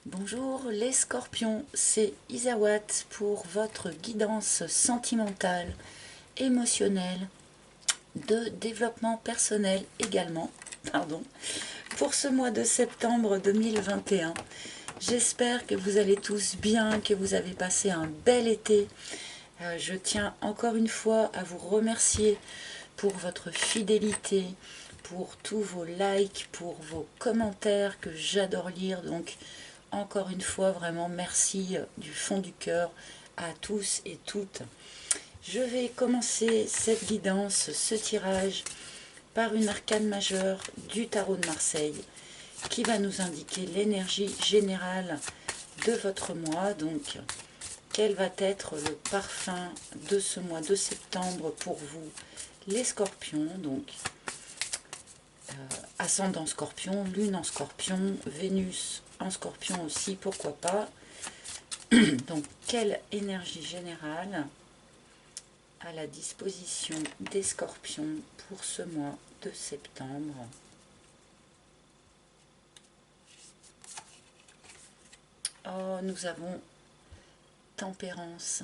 Bonjour les scorpions, c'est Isawat pour votre guidance sentimentale, émotionnelle, de développement personnel également, pardon, pour ce mois de septembre 2021. J'espère que vous allez tous bien, que vous avez passé un bel été. Je tiens encore une fois à vous remercier pour votre fidélité, pour tous vos likes, pour vos commentaires que j'adore lire. Donc, encore une fois, vraiment merci du fond du cœur à tous et toutes. Je vais commencer cette guidance, ce tirage, par une arcane majeure du tarot de Marseille qui va nous indiquer l'énergie générale de votre mois. Donc, quel va être le parfum de ce mois de septembre pour vous, les scorpions. Donc, ascendant scorpion, lune en scorpion, Vénus en scorpion aussi, pourquoi pas. Donc, quelle énergie générale à la disposition des scorpions pour ce mois de septembre? Oh, nous avons tempérance,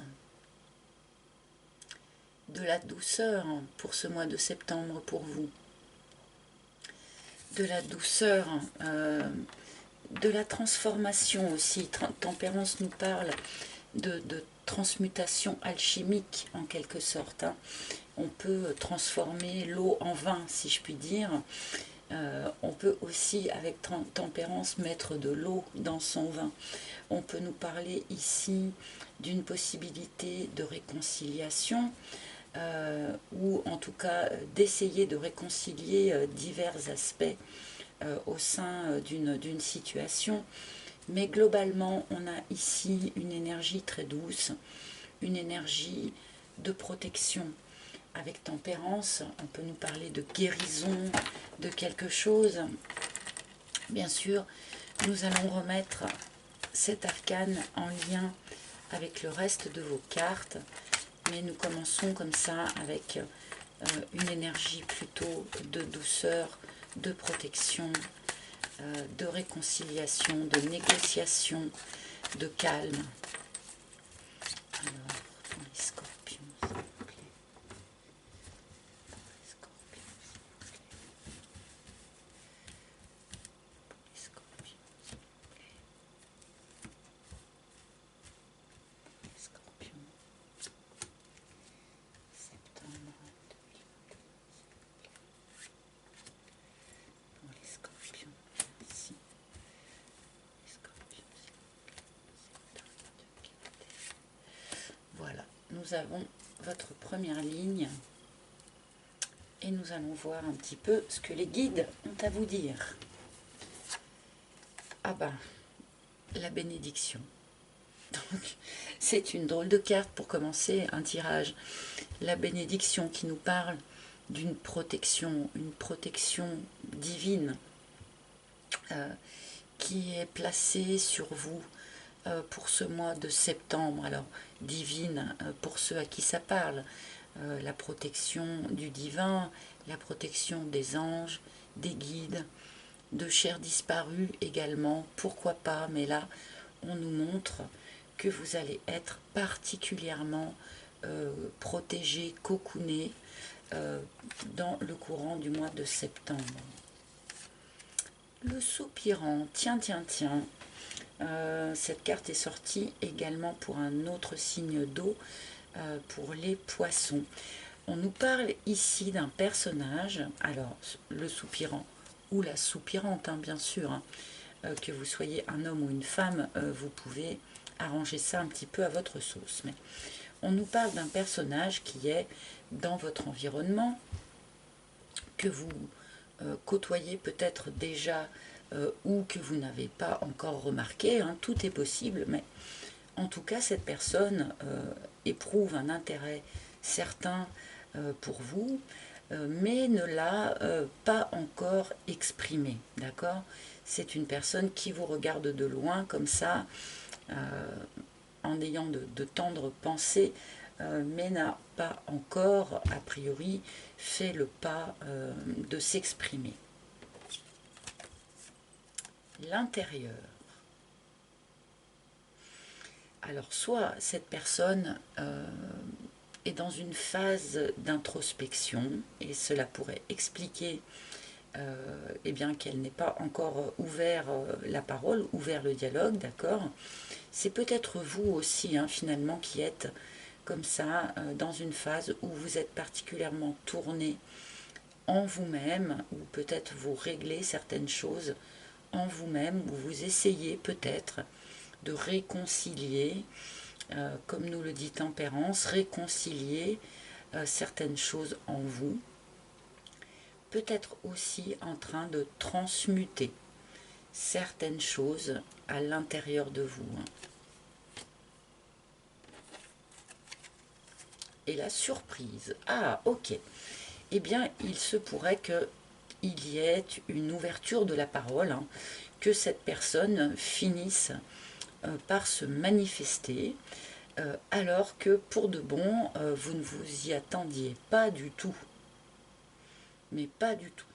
de la douceur pour ce mois de septembre pour vous, de la douceur, de la transformation aussi. Tempérance nous parle de transmutation alchimique en quelque sorte. On peut transformer l'eau en vin, si je puis dire. On peut aussi, avec tempérance, mettre de l'eau dans son vin. On peut nous parler ici d'une possibilité de réconciliation, ou en tout cas d'essayer de réconcilier divers aspects au sein d'une situation. Mais globalement, on a ici une énergie très douce, une énergie de protection. Avec tempérance, on peut nous parler de guérison, de quelque chose. Bien sûr, nous allons remettre cet arcane en lien avec le reste de vos cartes, mais nous commençons comme ça avec une énergie plutôt de douceur, de protection, de réconciliation, de négociation, de calme. Alors, pour les scorpions, s'il vous plaît. Pour les scorpions, s'il vous plaît. Pour les scorpions, s'il vous plaît. Pour les scorpions. Septembre 2021. Pour les scorpions, merci. Les scorpions, s'il vous plaît. Septembre 2021. Voilà, nous avons votre première ligne et nous allons voir un petit peu ce que les guides ont à vous dire. Ah ben, la bénédiction. Donc, c'est une drôle de carte pour commencer un tirage. La bénédiction qui nous parle d'une protection, une protection divine qui est placée sur vous pour ce mois de septembre. Alors, divine pour ceux à qui ça parle, la protection du divin, la protection des anges, des guides, de chers disparus également, pourquoi pas, mais là, on nous montre que vous allez être particulièrement protégé, cocooné dans le courant du mois de septembre. Le soupirant, tiens, tiens, tiens. Cette carte est sortie également pour un autre signe d'eau, pour les poissons. On nous parle ici d'un personnage, alors le soupirant ou la soupirante, bien sûr, que vous soyez un homme ou une femme, vous pouvez arranger ça un petit peu à votre sauce. Mais on nous parle d'un personnage qui est dans votre environnement, que vous côtoyez peut-être déjà ou que vous n'avez pas encore remarqué, tout est possible, mais en tout cas cette personne éprouve un intérêt certain pour vous, mais ne l'a pas encore exprimé, d'accord? C'est une personne qui vous regarde de loin comme ça, en ayant de tendres pensées, mais n'a pas encore, a priori, fait le pas de s'exprimer. L'intérieur. Alors, soit cette personne est dans une phase d'introspection, et cela pourrait expliquer eh bien qu'elle n'ait pas encore ouvert la parole, ouvert le dialogue, d'accord. C'est peut-être vous aussi, hein, finalement, qui êtes comme ça, dans une phase où vous êtes particulièrement tourné en vous-même, ou peut-être vous réglez certaines choses en vous-même, ou vous essayez peut-être de réconcilier, comme nous le dit Tempérance, réconcilier certaines choses en vous, peut-être aussi en train de transmuter certaines choses à l'intérieur de vous. Et la surprise, ah ok, eh bien il se pourrait qu'il y ait une ouverture de la parole, hein, que cette personne finisse par se manifester, alors que pour de bon, vous ne vous y attendiez pas du tout. Mais pas du tout.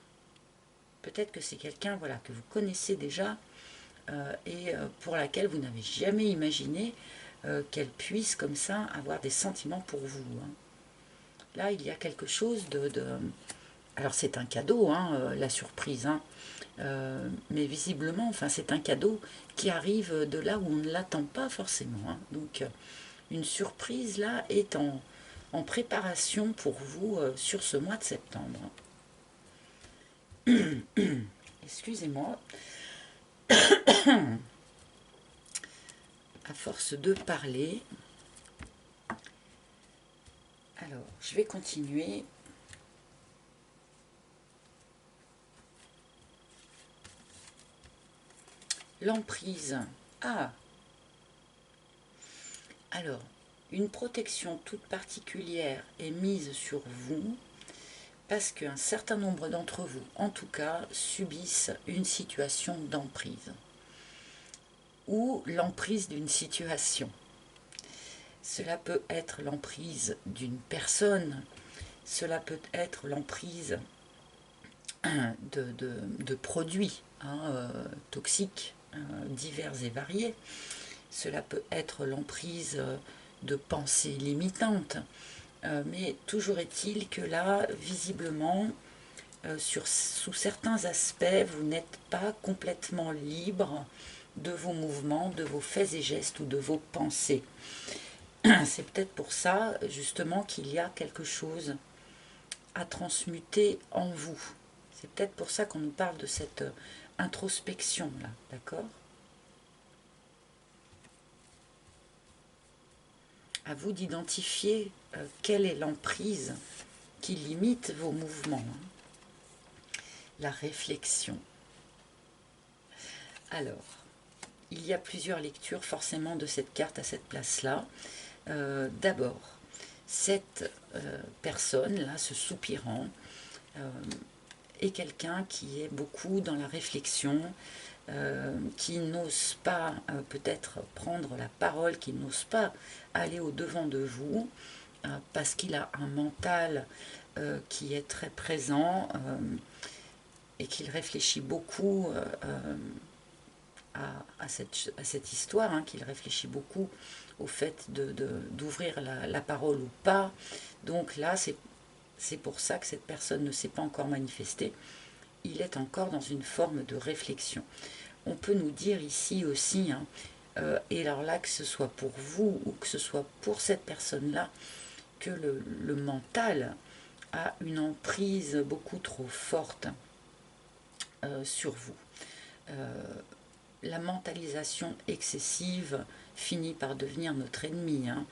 Peut-être que c'est quelqu'un, voilà, que vous connaissez déjà, et pour laquelle vous n'avez jamais imaginé qu'elle puisse comme ça avoir des sentiments pour vous. Hein. Là, il y a quelque chose de... Alors c'est un cadeau, hein, la surprise, hein, mais visiblement, enfin, c'est un cadeau qui arrive de là où on ne l'attend pas forcément. Hein. Donc une surprise là est en préparation pour vous sur ce mois de septembre. Excusez-moi. À force de parler. Alors, je vais continuer. L'emprise. Ah. Alors, une protection toute particulière est mise sur vous parce qu'un certain nombre d'entre vous, en tout cas, subissent une situation d'emprise ou l'emprise d'une situation. Cela peut être l'emprise d'une personne, cela peut être l'emprise de produits toxiques divers et variés, cela peut être l'emprise de pensées limitantes, mais toujours est-il que là, visiblement, sous certains aspects, vous n'êtes pas complètement libre de vos mouvements, de vos faits et gestes ou de vos pensées. C'est peut-être pour ça, justement, qu'il y a quelque chose à transmuter en vous. C'est peut-être pour ça qu'on nous parle de cette introspection-là, d'accord? À vous d'identifier quelle est l'emprise qui limite vos mouvements. Hein. La réflexion. Alors, il y a plusieurs lectures forcément de cette carte à cette place-là. D'abord, cette personne-là, ce soupirant, est quelqu'un qui est beaucoup dans la réflexion, qui n'ose pas peut-être prendre la parole, qui n'ose pas aller au-devant de vous, parce qu'il a un mental qui est très présent et qu'il réfléchit beaucoup à cette histoire, hein, qu'il réfléchit beaucoup au fait d'ouvrir la parole ou pas. Donc là, c'est pour ça que cette personne ne s'est pas encore manifestée. Il est encore dans une forme de réflexion. On peut nous dire ici aussi, hein, et alors là, que ce soit pour vous ou que ce soit pour cette personne-là, que le mental a une emprise beaucoup trop forte sur vous. La mentalisation excessive finit par devenir notre ennemi. Hein.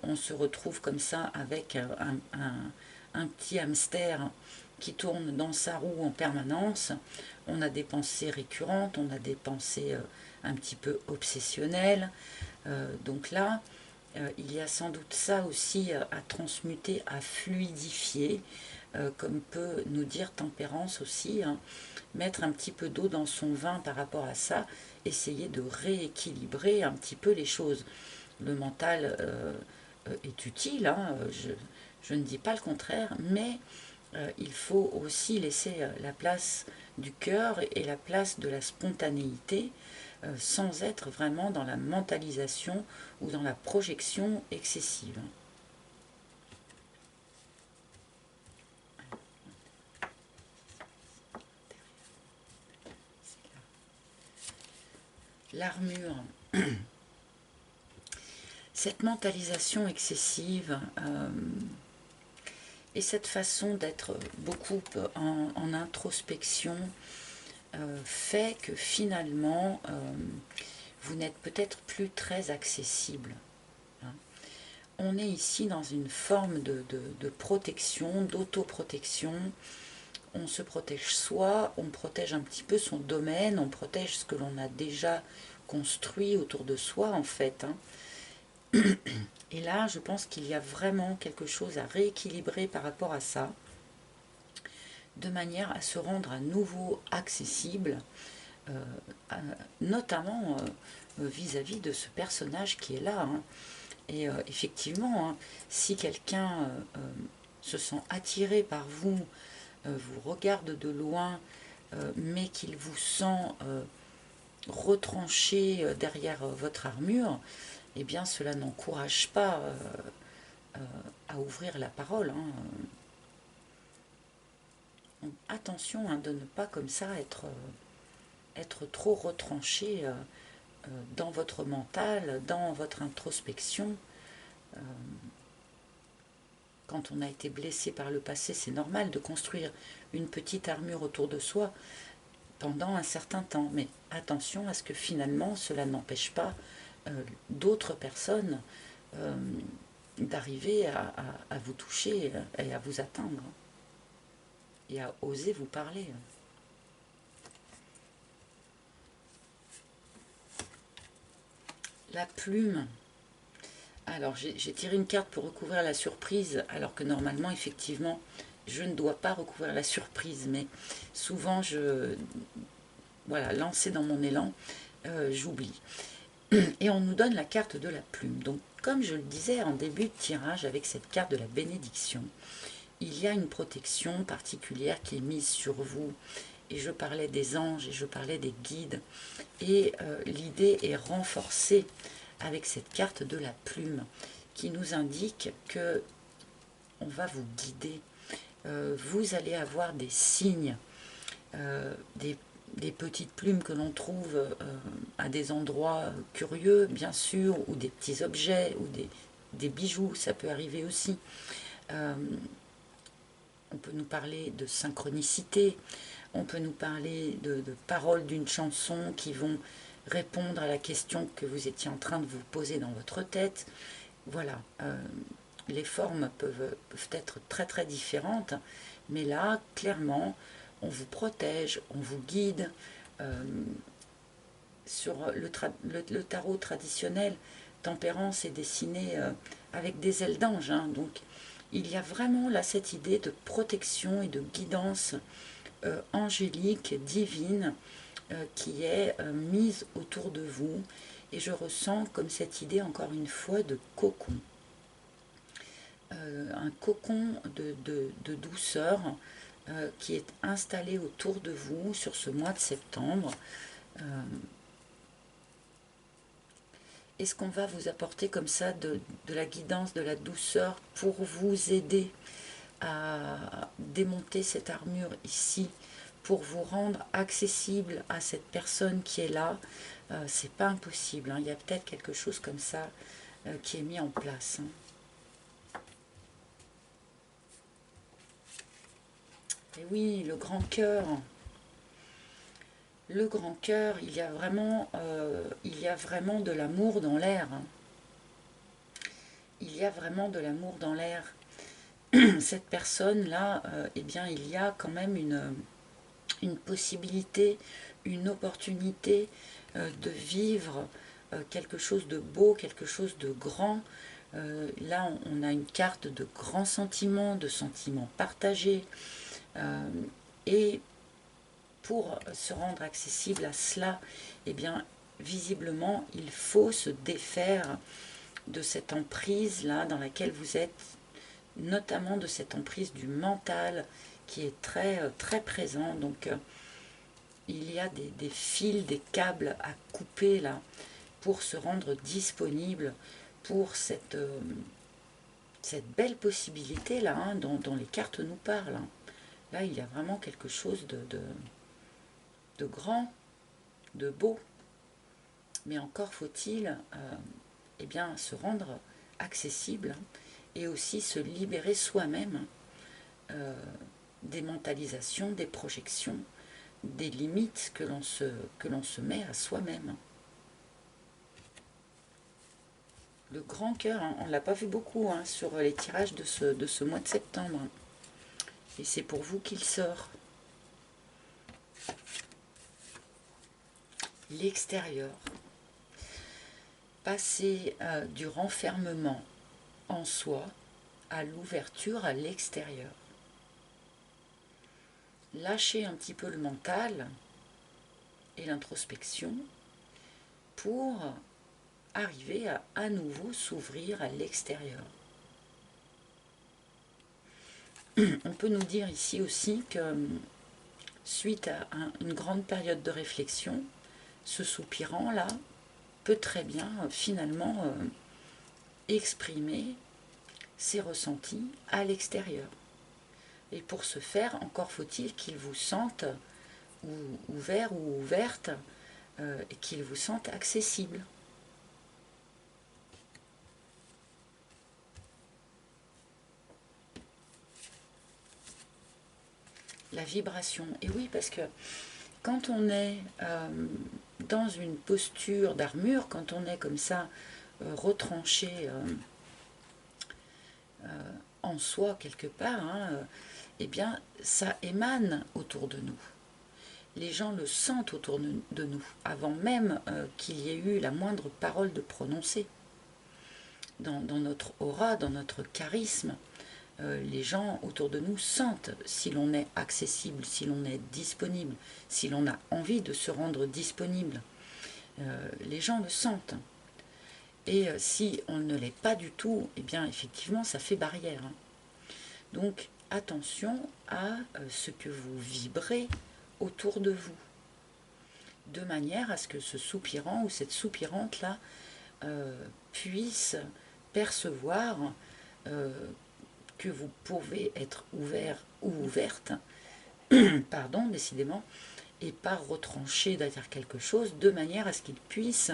On se retrouve comme ça avec un petit hamster qui tourne dans sa roue en permanence. On a des pensées récurrentes, on a des pensées un petit peu obsessionnelles. Donc là, il y a sans doute ça aussi à transmuter, à fluidifier, comme peut nous dire Tempérance aussi, hein. Mettre un petit peu d'eau dans son vin par rapport à ça, essayer de rééquilibrer un petit peu les choses. Le mental est utile, hein, je ne dis pas le contraire, mais il faut aussi laisser la place du cœur et la place de la spontanéité sans être vraiment dans la mentalisation ou dans la projection excessive. L'armure. Cette mentalisation excessive et cette façon d'être beaucoup en introspection fait que finalement vous n'êtes peut-être plus très accessible. On est ici dans une forme de protection, d'autoprotection. On se protège soi, on protège un petit peu son domaine, on protège ce que l'on a déjà construit autour de soi en fait. Et là, je pense qu'il y a vraiment quelque chose à rééquilibrer par rapport à ça, de manière à se rendre à nouveau accessible, notamment vis-à-vis de ce personnage qui est là. Et effectivement, si quelqu'un se sent attiré par vous, vous regarde de loin, mais qu'il vous sent retranché derrière votre armure, eh bien cela n'encourage pas à ouvrir la parole. Donc, attention de ne pas comme ça être trop retranché dans votre mental, dans votre introspection. Quand on a été blessé par le passé, c'est normal de construire une petite armure autour de soi pendant un certain temps. Mais attention à ce que finalement cela n'empêche pas d'autres personnes d'arriver à vous toucher et à vous atteindre et à oser vous parler. La plume. Alors j'ai tiré une carte pour recouvrir la surprise, alors que normalement effectivement je ne dois pas recouvrir la surprise, mais souvent lancé dans mon élan, j'oublie. Et on nous donne la carte de la plume. Donc comme je le disais en début de tirage avec cette carte de la bénédiction, il y a une protection particulière qui est mise sur vous. Et je parlais des anges et je parlais des guides. Et l'idée est renforcée avec cette carte de la plume qui nous indique que on va vous guider. Vous allez avoir des signes, des petites plumes que l'on trouve à des endroits curieux, bien sûr, ou des petits objets, ou des bijoux, ça peut arriver aussi. On peut nous parler de synchronicité, on peut nous parler de paroles d'une chanson qui vont répondre à la question que vous étiez en train de vous poser dans votre tête. Voilà, les formes peuvent être très très différentes, mais là, clairement, on vous protège, on vous guide. Sur le tarot traditionnel, Tempérance est dessiné avec des ailes d'ange, donc il y a vraiment là cette idée de protection et de guidance angélique, divine, qui est mise autour de vous. Et je ressens comme cette idée, encore une fois, de cocon. Un cocon de douceur qui est installé autour de vous sur ce mois de septembre. Est-ce qu'on va vous apporter comme ça de la guidance, de la douceur pour vous aider à démonter cette armure ici, pour vous rendre accessible à cette personne qui est là? C'est pas impossible, il y a peut-être quelque chose comme ça qui est mis en place. Et oui, le grand cœur. Le grand cœur, il y a vraiment de l'amour dans l'air. Il y a vraiment de l'amour dans l'air. Cette personne-là, eh bien, il y a quand même une possibilité, une opportunité de vivre quelque chose de beau, quelque chose de grand. Là, on a une carte de grands sentiments, de sentiments partagés. Et pour se rendre accessible à cela, eh bien, visiblement, il faut se défaire de cette emprise-là dans laquelle vous êtes, notamment de cette emprise du mental qui est très, très présent. Donc, il y a des fils, des câbles à couper là, pour se rendre disponible pour cette belle possibilité là, hein, dont les cartes nous parlent. Hein. Là, il y a vraiment quelque chose de grand, de beau. Mais encore faut-il eh bien, se rendre accessible, hein, et aussi se libérer soi-même des mentalisations, des projections, des limites que l'on se met à soi-même. Le grand cœur, hein, on ne l'a pas vu beaucoup hein, sur les tirages de ce mois de septembre. Et c'est pour vous qu'il sort. L'extérieur. Passer du renfermement en soi à l'ouverture à l'extérieur. Lâcher un petit peu le mental et l'introspection pour arriver à nouveau s'ouvrir à l'extérieur. On peut nous dire ici aussi que suite à une grande période de réflexion, ce soupirant là peut très bien finalement exprimer ses ressentis à l'extérieur. Et pour ce faire, encore faut-il qu'il vous sente ouvert ou ouverte et qu'il vous sente accessible. La vibration. Et oui, parce que quand on est dans une posture d'armure, quand on est comme ça retranché en soi quelque part, hein, eh bien ça émane autour de nous. Les gens le sentent autour de nous, avant même qu'il y ait eu la moindre parole de prononcée. Dans notre aura, dans notre charisme, les gens autour de nous sentent si l'on est accessible, si l'on est disponible, si l'on a envie de se rendre disponible. Les gens le sentent. Et si on ne l'est pas du tout, eh bien effectivement ça fait barrière. Hein. Donc attention à ce que vous vibrez autour de vous, de manière à ce que ce soupirant ou cette soupirante-là puisse percevoir que vous pouvez être ouvert ou ouverte, pardon, décidément, et pas retranché derrière quelque chose, de manière à ce qu'il puisse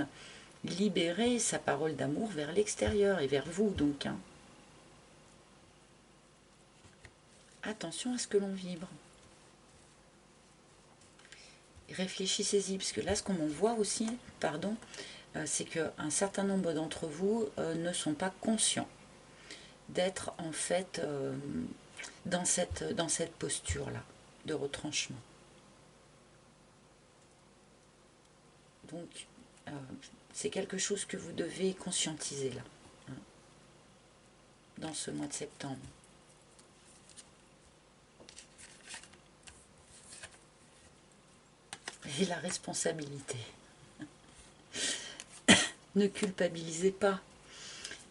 libérer sa parole d'amour vers l'extérieur et vers vous donc. Hein. Attention à ce que l'on vibre. Réfléchissez-y, parce que là, ce qu'on voit aussi, pardon, c'est qu'un certain nombre d'entre vous ne sont pas conscients d'être en fait dans cette posture-là de retranchement. Donc, c'est quelque chose que vous devez conscientiser là, hein, dans ce mois de septembre. Et la responsabilité. Ne culpabilisez pas.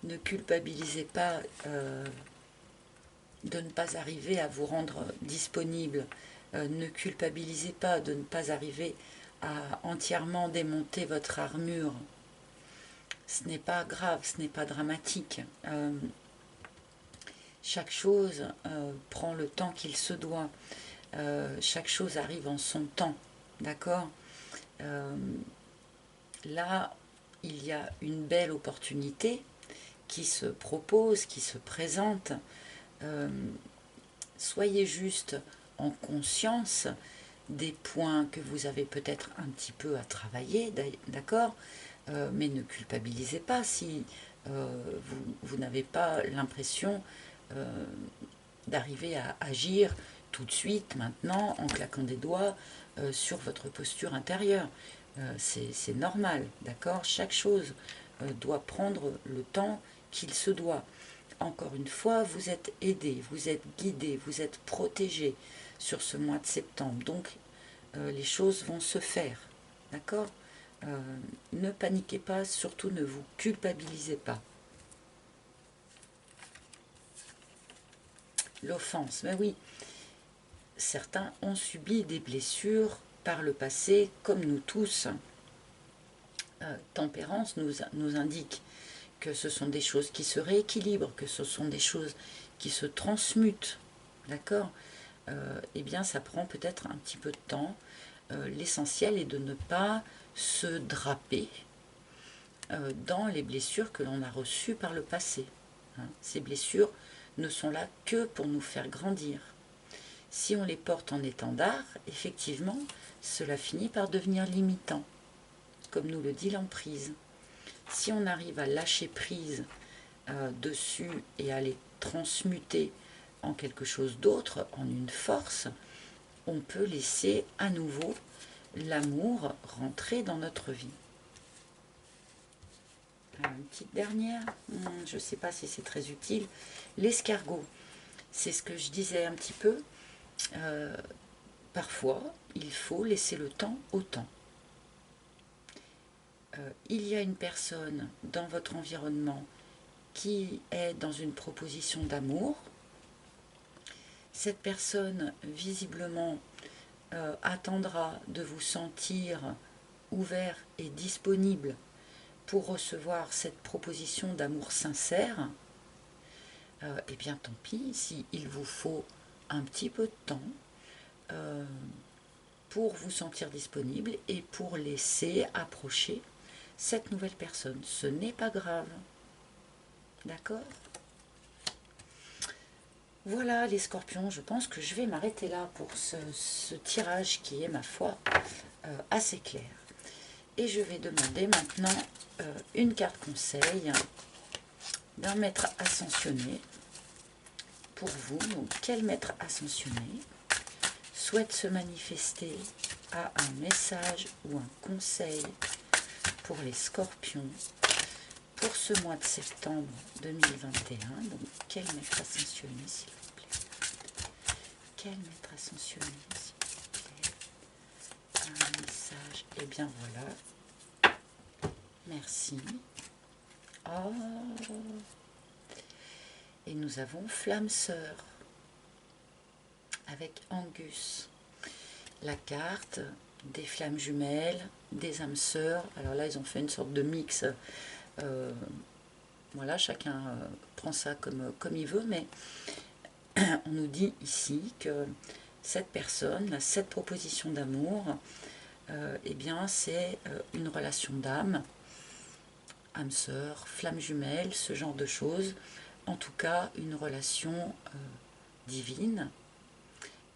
Ne culpabilisez pas de ne pas arriver à vous rendre disponible. Ne culpabilisez pas de ne pas arriver à entièrement démonter votre armure. Ce n'est pas grave, ce n'est pas dramatique. Chaque chose prend le temps qu'il se doit. Chaque chose arrive en son temps. D'accord ? Là, il y a une belle opportunité qui se propose, qui se présente. Soyez juste en conscience des points que vous avez peut-être un petit peu à travailler, d'accord, mais ne culpabilisez pas si vous n'avez pas l'impression d'arriver à agir tout de suite, maintenant, en claquant des doigts sur votre posture intérieure. C'est normal, d'accord. Chaque chose doit prendre le temps qu'il se doit. Encore une fois, vous êtes aidé, vous êtes guidé, vous êtes protégé sur ce mois de septembre. Donc, les choses vont se faire, d'accord. Ne paniquez pas, surtout ne vous culpabilisez pas. L'offense, ben oui, certains ont subi des blessures par le passé, comme nous tous. Tempérance nous indique que ce sont des choses qui se rééquilibrent, que ce sont des choses qui se transmutent, d'accord? Eh bien, ça prend peut-être un petit peu de temps. L'essentiel est de ne pas se draper dans les blessures que l'on a reçues par le passé. Hein. Ces blessures ne sont là que pour nous faire grandir. Si on les porte en étendard, effectivement, cela finit par devenir limitant, comme nous le dit l'emprise. Si on arrive à lâcher prise dessus et à les transmuter en quelque chose d'autre, en une force, on peut laisser à nouveau l'amour rentrer dans notre vie. Une petite dernière, je ne sais pas si c'est très utile, l'escargot. C'est ce que je disais un petit peu. Parfois, il faut laisser le temps au temps. Il y a une personne dans votre environnement qui est dans une proposition d'amour. Cette personne, visiblement, attendra de vous sentir ouvert et disponible pour recevoir cette proposition d'amour sincère. Eh bien, tant pis, s'il vous faut un petit peu de temps pour vous sentir disponible et pour laisser approcher cette nouvelle personne. Ce n'est pas grave. D'accord? Voilà les scorpions, je pense que je vais m'arrêter là pour ce tirage qui est, ma foi, assez clair. Et je vais demander maintenant une carte conseil d'un maître ascensionné pour vous. Donc, quel maître ascensionné souhaite se manifester à un message ou un conseil pour les scorpions pour ce mois de septembre 2021. Donc, quel maître ascensionné, s'il vous plaît? Quel maître ascensionné, s'il vous plaît? Un message. Eh bien, voilà. Merci. Oh. Et nous avons Flamme Sœur avec Angus. La carte des flammes jumelles, des âmes sœurs. Alors là, ils ont fait une sorte de mix. Voilà, chacun prend ça comme il veut, mais on nous dit ici que cette personne, cette proposition d'amour, eh bien, c'est une relation d'âme, âme sœur, flamme jumelle, ce genre de choses. En tout cas, une relation divine.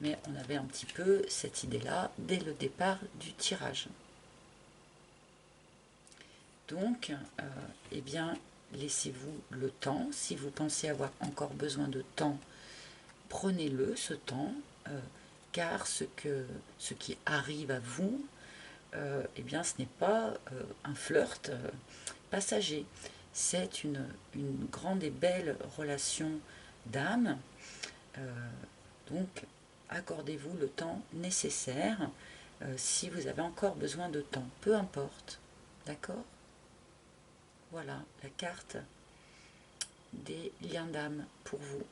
Mais on avait un petit peu cette idée-là dès le départ du tirage. Donc, eh bien, laissez-vous le temps. Si vous pensez avoir encore besoin de temps, prenez-le, ce temps, car ce qui arrive à vous, eh bien, ce n'est pas un flirt passager. C'est une grande et belle relation d'âme. Donc, accordez-vous le temps nécessaire si vous avez encore besoin de temps, peu importe. D'accord? Voilà la carte des liens d'âme pour vous.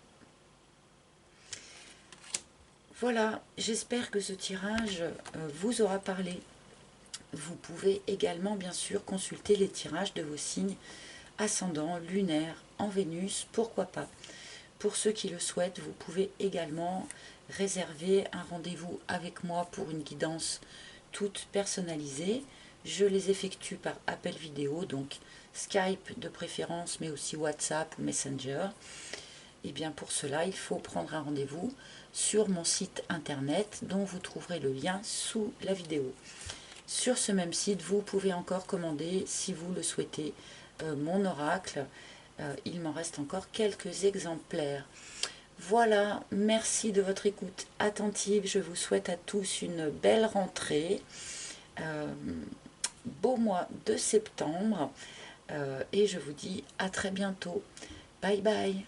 Voilà, j'espère que ce tirage vous aura parlé. Vous pouvez également, bien sûr, consulter les tirages de vos signes ascendants, lunaires, en Vénus, pourquoi pas. Pour ceux qui le souhaitent, vous pouvez également réserver un rendez-vous avec moi pour une guidance toute personnalisée. Je les effectue par appel vidéo, donc Skype de préférence, mais aussi WhatsApp ou Messenger. Et bien pour cela, il faut prendre un rendez-vous sur mon site internet, dont vous trouverez le lien sous la vidéo. Sur ce même site, vous pouvez encore commander, si vous le souhaitez, mon oracle. Il m'en reste encore quelques exemplaires. Voilà, merci de votre écoute attentive. Je vous souhaite à tous une belle rentrée. Beau mois de septembre. Et je vous dis à très bientôt. Bye bye.